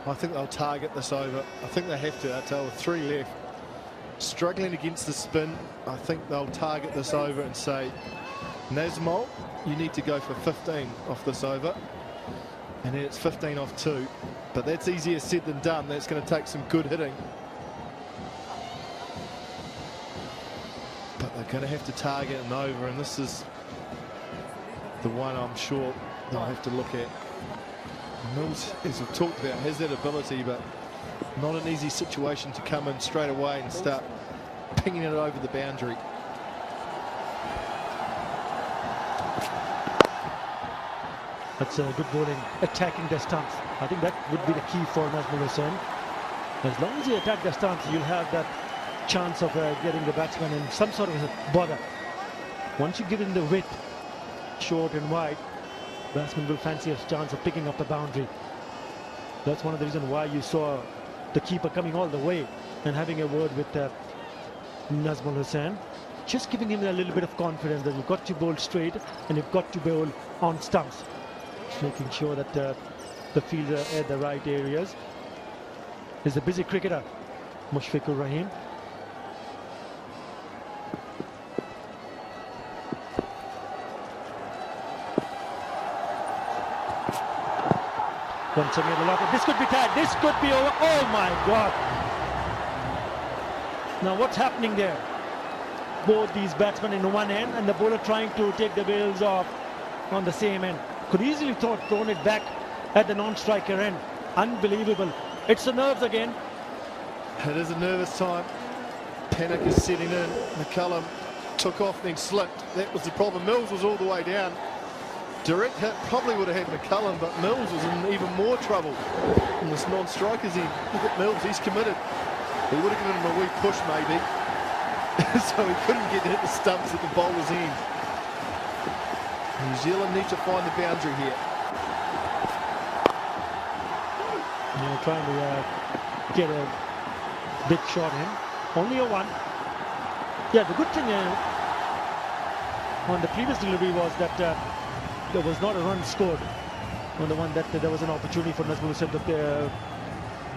I think they'll target this over. I think they have to. I tell 3 left. Struggling against the spin. I think they'll target this over and say, Nazmol, you need to go for 15 off this over. And then it's 15 off 2. But that's easier said than done. That's going to take some good hitting. But they're going to have to target an over, and this is the one I'm sure they'll have to look at. Mills, as we've talked about, has that ability, but not an easy situation to come in straight away and start pinging it over the boundary. That's a good bowling, attacking the stumps. I think that would be the key for Nazmul Hussain. As long as you attack the stumps, you'll have that chance of getting the batsman in some sort of a bother. Once you give him the width, short and wide, batsman will fancy a chance of picking up the boundary. That's one of the reasons why you saw the keeper coming all the way and having a word with Nazmul Hussain, just giving him a little bit of confidence that you've got to bowl straight and you've got to bowl on stumps, making sure that the fields are at the right areas. He's a busy cricketer, Mushfiqur Rahim. Once again, a lot of this could be tight. This could be over. Oh my God! Now what's happening there? Both these batsmen in one end and the bowler trying to take the bails off on the same end. Could easily thrown it back at the non-striker end. Unbelievable. It's the nerves again. It is a nervous time. Panic is setting in. McCullum took off, then slipped. That was the problem. Mills was all the way down. Direct hit probably would have had McCullum, but Mills was in even more trouble in this non-striker's end. Look at Mills, he's committed. He would have given him a wee push maybe. So he couldn't get to hit the stumps at the bowler's end. New Zealand need to find the boundary here. You're trying to get a big shot in. Only a 1. Yeah, the good thing on the previous delivery was that there was not a run scored on the one that there was an opportunity for Nazmul Hussain to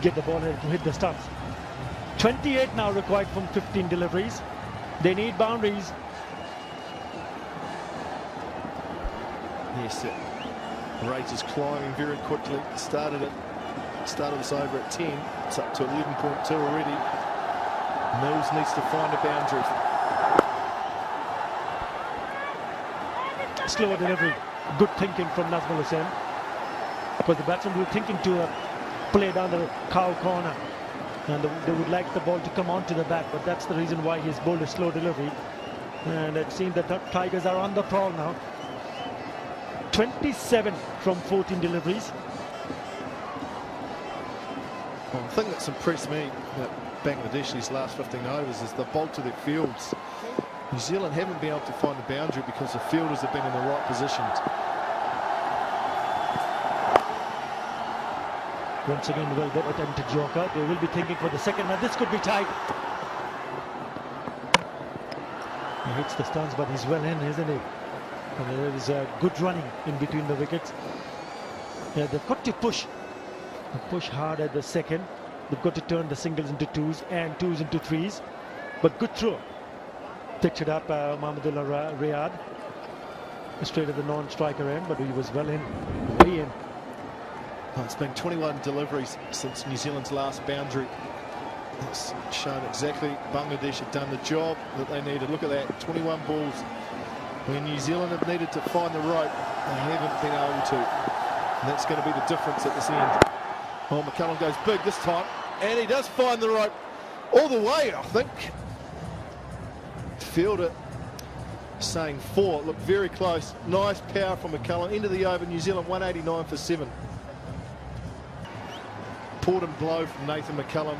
get the ball to hit the stumps. 28 now required from 15 deliveries. They need boundaries. Yes, the rate is climbing very quickly. Started this over at 10. It's up to 11.2 already. Mills needs to find a boundary. Slower delivery. Good thinking from Nazmul Hussain, because the batsmen were thinking to play down the cow corner, and they would like the ball to come onto the bat, but that's the reason why he's bowled a slow delivery. And it seems that the Tigers are on the prowl now. 27 from 14 deliveries. Well, the thing that's impressed me about Bangladesh these last 15 overs is the bulk of their fields. New Zealand haven't been able to find the boundary because the fielders have been in the right positions. Once again, well, that attempted Joker. They will be thinking for the second one. This could be tight. He hits the stance, but he's well in, isn't he? And there is a good running in between the wickets. Yeah, they've got to push hard at the second. They've got to turn the singles into 2s and 2s into 3s. But good throw. Picked it up Mahmudullah Riyad. Straight at the non-striker end, but he was well in, way in. Well, it's been 21 deliveries since New Zealand's last boundary. It's shown exactly Bangladesh have done the job that they needed. Look at that, 21 balls. When New Zealand have needed to find the rope, they haven't been able to. And that's going to be the difference at this end. Oh, McCullum goes big this time, and he does find the rope all the way, I think. Fielder saying 4. Look, very close. Nice power from McCullum. Into the over. New Zealand 189 for 7. Important blow from Nathan McCullum.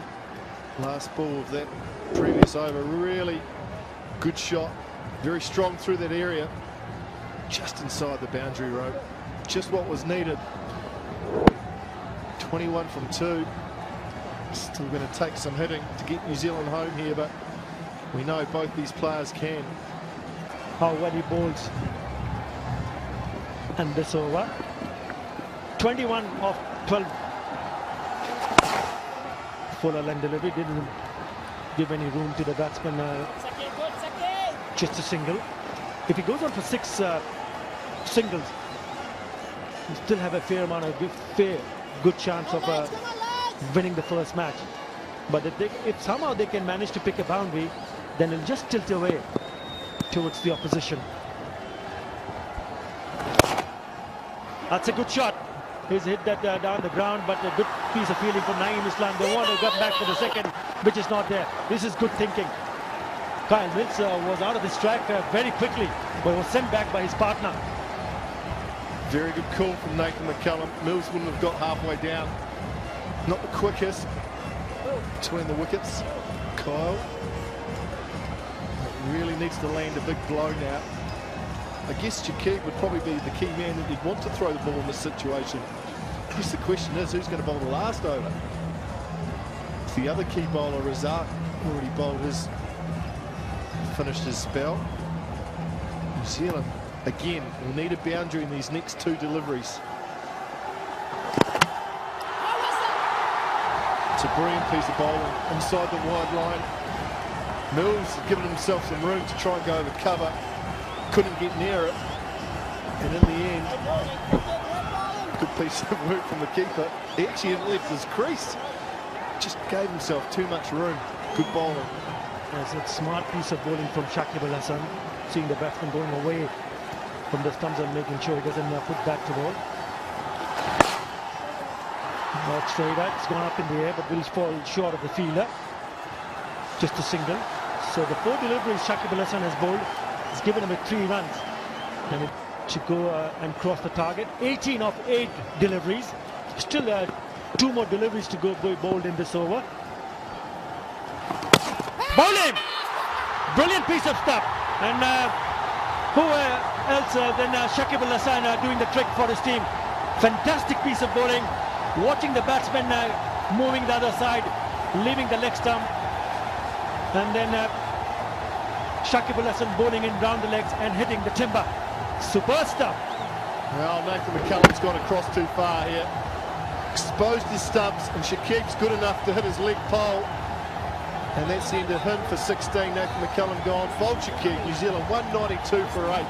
Last ball of that previous over. Really good shot. Very strong through that area. Just inside the boundary rope. Just what was needed. 21 from 2. Still going to take some hitting to get New Zealand home here, but we know both these players can. How well he bowls. And this over. 21 of 12 fuller line delivery, didn't give any room to the batsman. Just a single. If he goes on for 6 singles, you still have a fair amount of good chance of winning the first match. But if somehow they can manage to pick a boundary, then it'll just tilt away towards the opposition. That's a good shot. He's hit that down the ground, but a good piece of fielding from Naeem Islam. The one who got back for the second, which is not there. This is good thinking. Kyle Mills was out of this track very quickly, but was sent back by his partner. Very good call from Nathan McCullum. Mills wouldn't have got halfway down. Not the quickest between the wickets. Kyle really needs to land a big blow now. I guess Shakib would probably be the key man that you'd want to throw the ball in this situation. I guess the question is, who's going to bowl the last over? The other key bowler, Razak, already bowled his, finished his spell. New Zealand, again, will need a boundary in these next 2 deliveries. It's a brilliant piece of bowling inside the wide line. Mills has given himself some room to try and go over cover. Couldn't get near it, and in the end, good piece of work from the keeper. He actually hadn't left his crease, just gave himself too much room. Good bowling. It's a smart piece of bowling from Shakib Al Hasan, seeing the batsman going away from the stumps and making sure he doesn't put back to bowl. Not straight out, it's gone up in the air, but will fall short of the fielder. Just a single. So the 4 deliveries Shakib Al Hasan has bowled. He's given him 3 runs, and it should go and cross the target. 18 of 8 deliveries. Still 2 more deliveries to go bowled in this over. Bowl him! Brilliant piece of stuff. And who else than Shakib Al Hasan doing the trick for his team. Fantastic piece of bowling. Watching the batsman moving the other side, leaving the leg stump, and then Shakib Al Hasan bowling in round the legs and hitting the timber. Super stuff. Well, Nathan McCullum's gone across too far here. Exposed his stumps, and Shakib's good enough to hit his leg pole. And that's the end of him for 16. Nathan McCullum gone. Fold Shakib. New Zealand 192 for 8.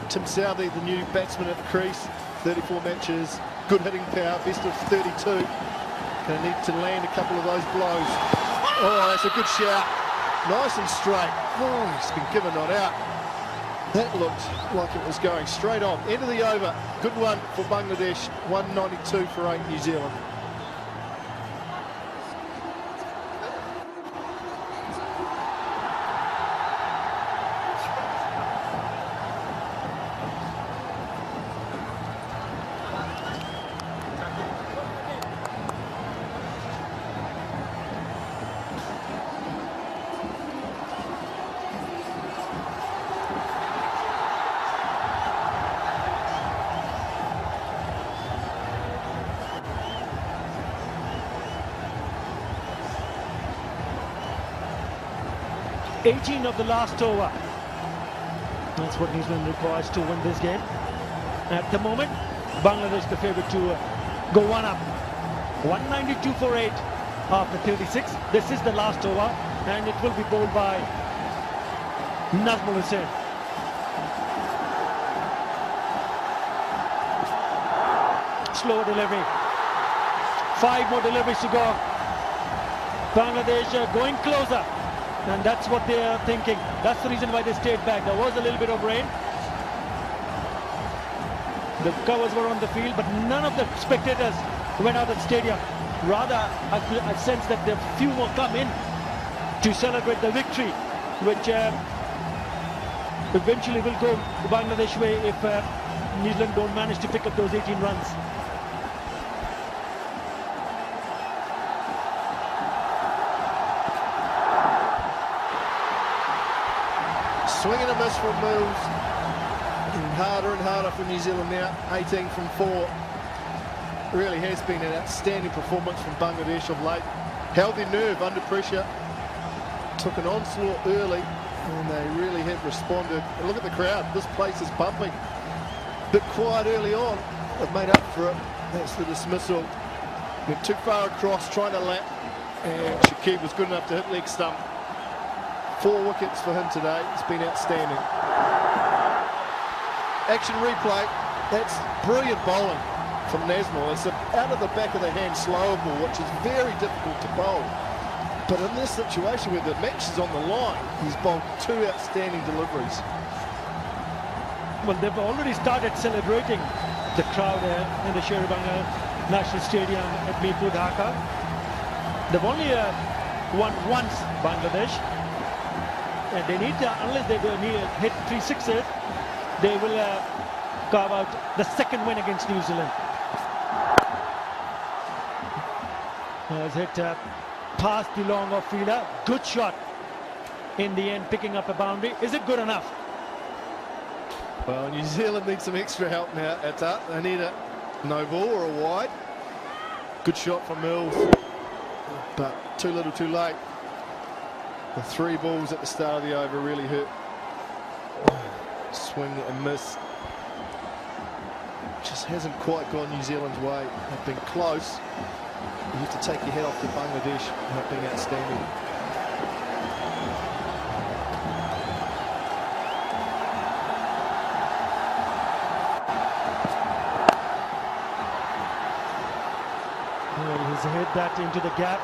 Tim Southey, the new batsman at the crease, 34 matches, good hitting power, best of 32. Going to need to land a couple of those blows. Oh, that's a good shout. Nice and straight. Oh, he's been given not out. That looked like it was going straight on. End of the over. Good one for Bangladesh. 192 for 8 New Zealand. $18 of the last over. That's what New Zealand requires to win this game. At the moment, Bangladesh the favourite to go one up. 192 for 8 after 36. This is the last over, and it will be bowled by Nazmul Hussain. Slow delivery. 5 more deliveries to go. Bangladesh going closer. And that's what they are thinking. That's the reason why they stayed back. There was a little bit of rain. The covers were on the field, but none of the spectators went out of the stadium. Rather, I sense that there are few more come in to celebrate the victory, which eventually will go the Bangladesh way if New Zealand don't manage to pick up those 18 runs. Swing and a miss from Mills. And harder for New Zealand now. 18 from 4. Really has been an outstanding performance from Bangladesh of late. Held their nerve under pressure. Took an onslaught early, and they really have responded. And look at the crowd. This place is pumping. Bit quiet early on. They've made up for it. That's the dismissal. Went too far across, trying to lap, and Shakib was good enough to hit leg stump. 4 wickets for him today. It's been outstanding. Action replay. That's brilliant bowling from Nazmul. It's out of the back of the hand slow ball, which is very difficult to bowl. But in this situation where the match is on the line, he's bowled 2 outstanding deliveries. Well, they've already started celebrating, the crowd in the Sheribanga National Stadium at Mirpur, Dhaka. They've only won once, Bangladesh. And they need to, unless they hit 3 sixes, they will carve out the second win against New Zealand. Has hit past the long off fielder. Good shot in the end, picking up a boundary. Is it good enough? Well, New Zealand needs some extra help now. They need a no ball or a wide. Good shot from Mills, but too little too late. The 3 balls at the start of the over really hurt. Swing and miss. Just hasn't quite gone New Zealand's way. They've been close. You have to take your head off to Bangladesh. Not being outstanding. Well, he's hit that into the gap.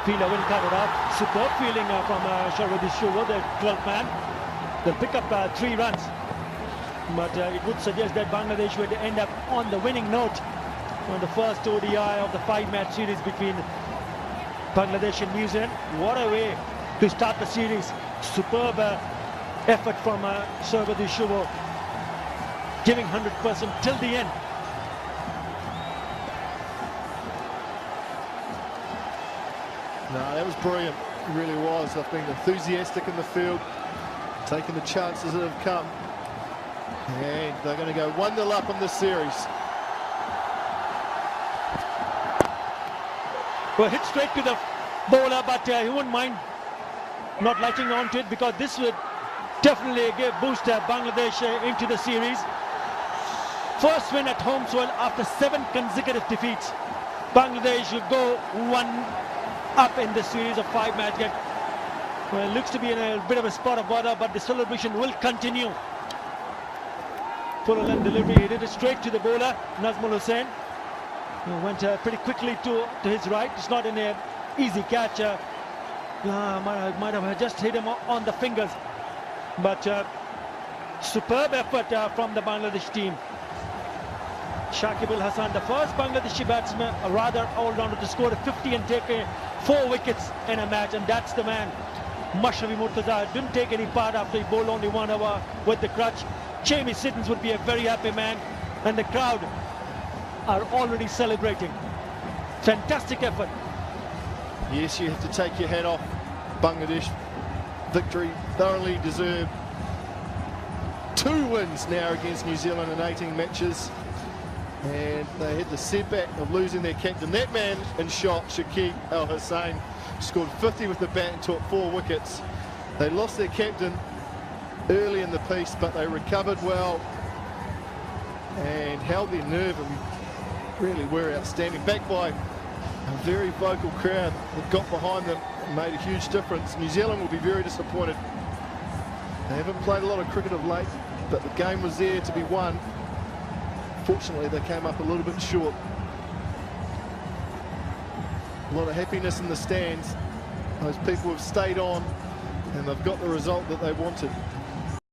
Fielder will cut it up. Superb fielding from Sharwadi Shuva, the 12th man. They'll pick up 3 runs. But it would suggest that Bangladesh would end up on the winning note on the first ODI of the 5-match series between Bangladesh and New Zealand. What a way to start the series. Superb effort from Sharwadi Shuva, giving 100% till the end. No, that was brilliant. It really was. They've been enthusiastic in the field, taking the chances that have come. And they're going to go 1-0 up in this series. Well, hit straight to the bowler, but he wouldn't mind not latching on to it, because this would definitely boost Bangladesh into the series. First win at home soil after 7 consecutive defeats. Bangladesh will go 1 up in the series of 5-match game. Well, it looks to be in a bit of a spot of water, but the celebration will continue. Full length delivery, he did it straight to the bowler, Nazmul Hussain. He went pretty quickly to his right. It's not an easy catch. Might have just hit him on the fingers. But superb effort from the Bangladesh team. Shakib Al Hasan, the first Bangladeshi batsman, a rather all-rounder, to score a 50 and take 4 wickets in a match, and that's the man. Mashrafi Murtaza didn't take any part after he bowled only 1 over with the crutch. Jamie Siddons would be a very happy man, and the crowd are already celebrating. Fantastic effort. Yes, you have to take your hat off. Bangladesh victory thoroughly deserved. 2 wins now against New Zealand in 18 matches. And they had the setback of losing their captain. That man in shot, Shakib Al Hasan, scored 50 with the bat and took 4 wickets. They lost their captain early in the piece, but they recovered well and held their nerve and really were outstanding. Backed by a very vocal crowd that got behind them and made a huge difference. New Zealand will be very disappointed. They haven't played a lot of cricket of late, but the game was there to be won. Fortunately, they came up a little bit short. A lot of happiness in the stands. Those people have stayed on and they've got the result that they wanted.